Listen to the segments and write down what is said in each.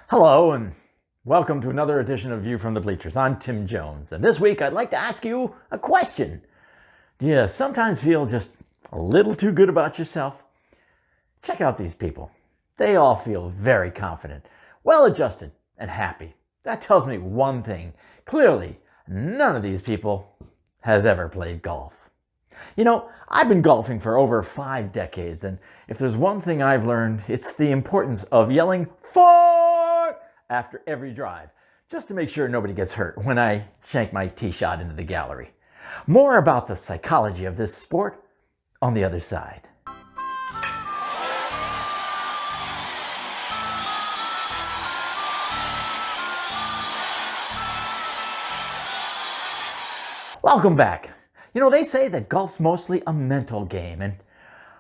Hello and welcome to another edition of View from the Bleachers. I'm Tim Jones, and this week I'd like to ask you a question. Do you sometimes feel just a little too good about yourself? Check out these people. They all feel very confident, well-adjusted, and happy. That tells me one thing. Clearly, none of these people has ever played golf. You know, I've been golfing for over 5 decades, and if there's one thing I've learned, it's the importance of yelling "fart" after every drive, just to make sure nobody gets hurt when I shank my tee shot into the gallery. More about the psychology of this sport on the other side. Welcome back. You know, they say that golf's mostly a mental game, and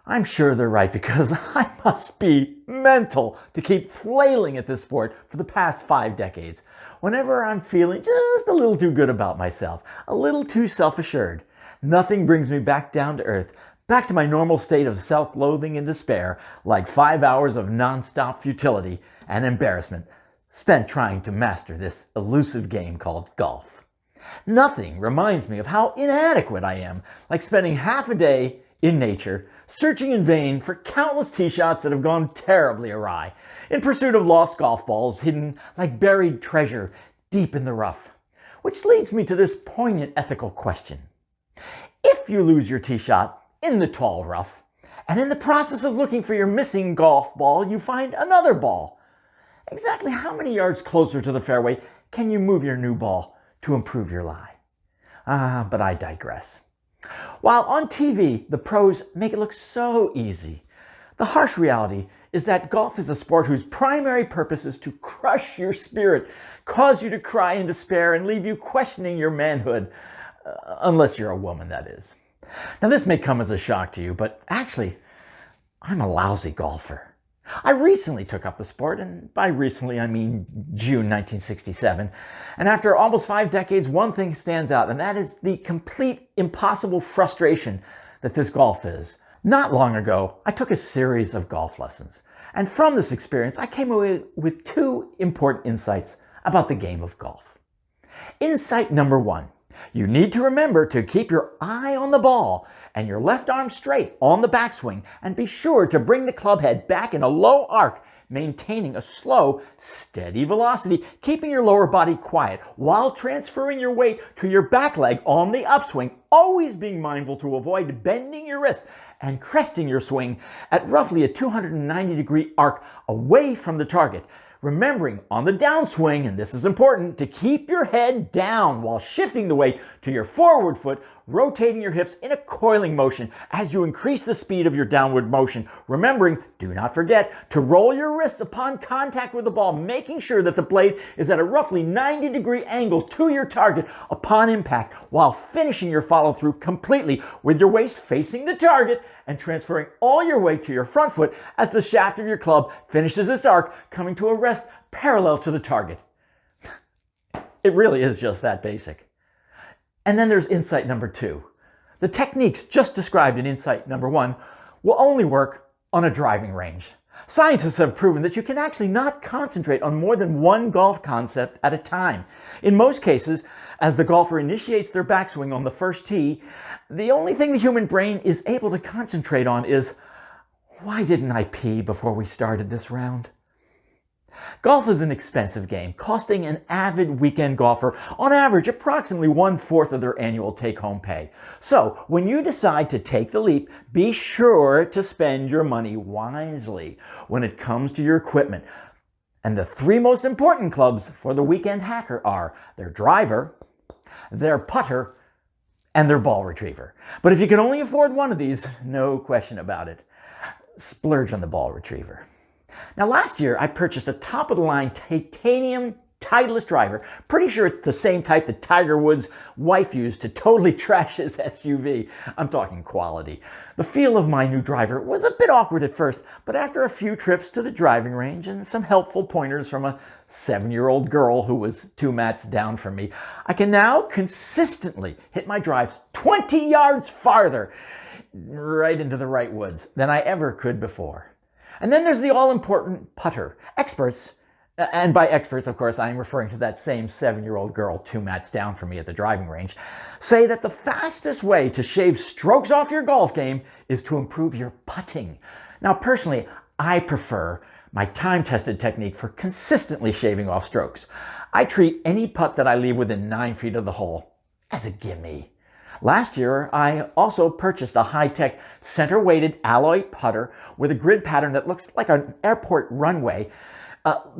I'm sure they're right because I must be mental to keep flailing at this sport for the past 5 decades. Whenever I'm feeling just a little too good about myself, a little too self-assured, nothing brings me back down to earth, back to my normal state of self-loathing and despair, like 5 hours of non-stop futility and embarrassment spent trying to master this elusive game called golf. Nothing reminds me of how inadequate I am, like spending half a day in nature, searching in vain for countless tee shots that have gone terribly awry, in pursuit of lost golf balls hidden like buried treasure deep in the rough. Which leads me to this poignant ethical question. If you lose your tee shot in the tall rough, and in the process of looking for your missing golf ball, you find another ball, exactly how many yards closer to the fairway can you move your new ball to improve your lie? But I digress. While on TV, the pros make it look so easy, the harsh reality is that golf is a sport whose primary purpose is to crush your spirit, cause you to cry in despair, and leave you questioning your manhood, unless you're a woman, that is. Now, this may come as a shock to you, but actually, I'm a lousy golfer. I recently took up the sport, and by recently I mean June 1967, and after almost 5 decades, one thing stands out, and that is the complete impossible frustration that this golf is. Not long ago, I took a series of golf lessons, and from this experience, I came away with 2 important insights about the game of golf. Insight number 1. You need to remember to keep your eye on the ball and your left arm straight on the backswing, and be sure to bring the club head back in a low arc, maintaining a slow, steady velocity, keeping your lower body quiet while transferring your weight to your back leg on the upswing, always being mindful to avoid bending your wrist and cresting your swing at roughly a 290-degree arc away from the target. Remembering on the downswing, and this is important, to keep your head down while shifting the weight to your forward foot, rotating your hips in a coiling motion as you increase the speed of your downward motion. Remembering, do not forget, to roll your wrists upon contact with the ball, making sure that the blade is at a roughly 90-degree angle to your target upon impact, while finishing your follow-through completely with your waist facing the target and transferring all your weight to your front foot as the shaft of your club finishes its arc, coming to a rest parallel to the target. It really is just that basic. And then there's insight number 2. The techniques just described in insight number 1 will only work on a driving range. Scientists have proven that you can actually not concentrate on more than one golf concept at a time. In most cases, as the golfer initiates their backswing on the first tee, the only thing the human brain is able to concentrate on is, why didn't I pee before we started this round? Golf is an expensive game, costing an avid weekend golfer, on average, approximately 1/4 of their annual take-home pay. So, when you decide to take the leap, be sure to spend your money wisely when it comes to your equipment. And the 3 most important clubs for the weekend hacker are their driver, their putter, and their ball retriever. But if you can only afford one of these, no question about it, splurge on the ball retriever. Now, last year, I purchased a top-of-the-line titanium Titleist driver. Pretty sure it's the same type that Tiger Woods' wife used to totally trash his SUV. I'm talking quality. The feel of my new driver was a bit awkward at first, but after a few trips to the driving range and some helpful pointers from a 7-year-old girl who was 2 mats down from me, I can now consistently hit my drives 20 yards farther, right into the right woods, than I ever could before. And then there's the all-important putter. Experts, And by experts, of course, I am referring to that same 7-year-old girl 2 mats down from me at the driving range, say that the fastest way to shave strokes off your golf game is to improve your putting. Now, personally, I prefer my time-tested technique for consistently shaving off strokes. I treat any putt that I leave within 9 feet of the hole as a gimme. Last year, I also purchased a high-tech center-weighted alloy putter with a grid pattern that looks like an airport runway,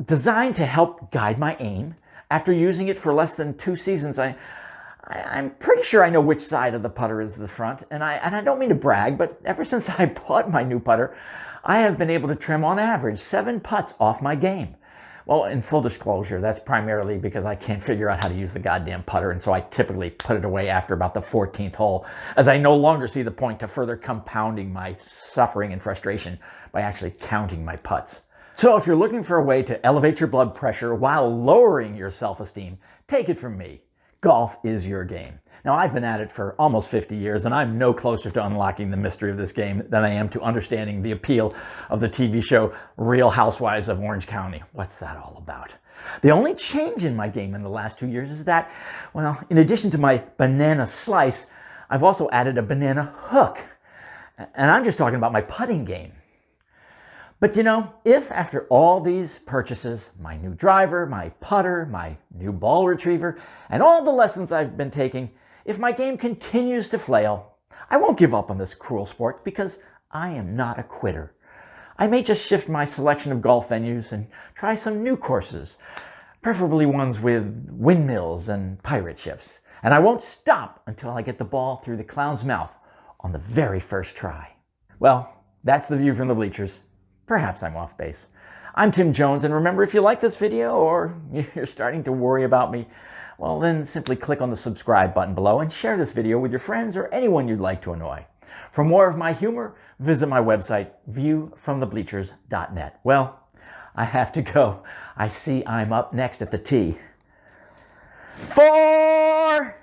designed to help guide my aim. After using it for less than 2 seasons, I'm pretty sure I know which side of the putter is the front, and I don't mean to brag, but ever since I bought my new putter, I have been able to trim on average 7 putts off my game. Well, in full disclosure, that's primarily because I can't figure out how to use the goddamn putter, and so I typically put it away after about the 14th hole, as I no longer see the point to further compounding my suffering and frustration by actually counting my putts. So if you're looking for a way to elevate your blood pressure while lowering your self-esteem, take it from me. Golf is your game. Now, I've been at it for almost 50 years, and I'm no closer to unlocking the mystery of this game than I am to understanding the appeal of the TV show Real Housewives of Orange County. What's that all about? The only change in my game in the last 2 years is that, well, in addition to my banana slice, I've also added a banana hook. And I'm just talking about my putting game. But you know, if after all these purchases, my new driver, my putter, my new ball retriever, and all the lessons I've been taking, if my game continues to flail, I won't give up on this cruel sport because I am not a quitter. I may just shift my selection of golf venues and try some new courses, preferably ones with windmills and pirate ships. And I won't stop until I get the ball through the clown's mouth on the very first try. Well, that's the view from the bleachers. Perhaps I'm off base. I'm Tim Jones, and remember, if you like this video or you're starting to worry about me, well, then simply click on the subscribe button below and share this video with your friends or anyone you'd like to annoy. For more of my humor, visit my website, viewfromthebleachers.net. Well, I have to go. I see I'm up next at the tee. 4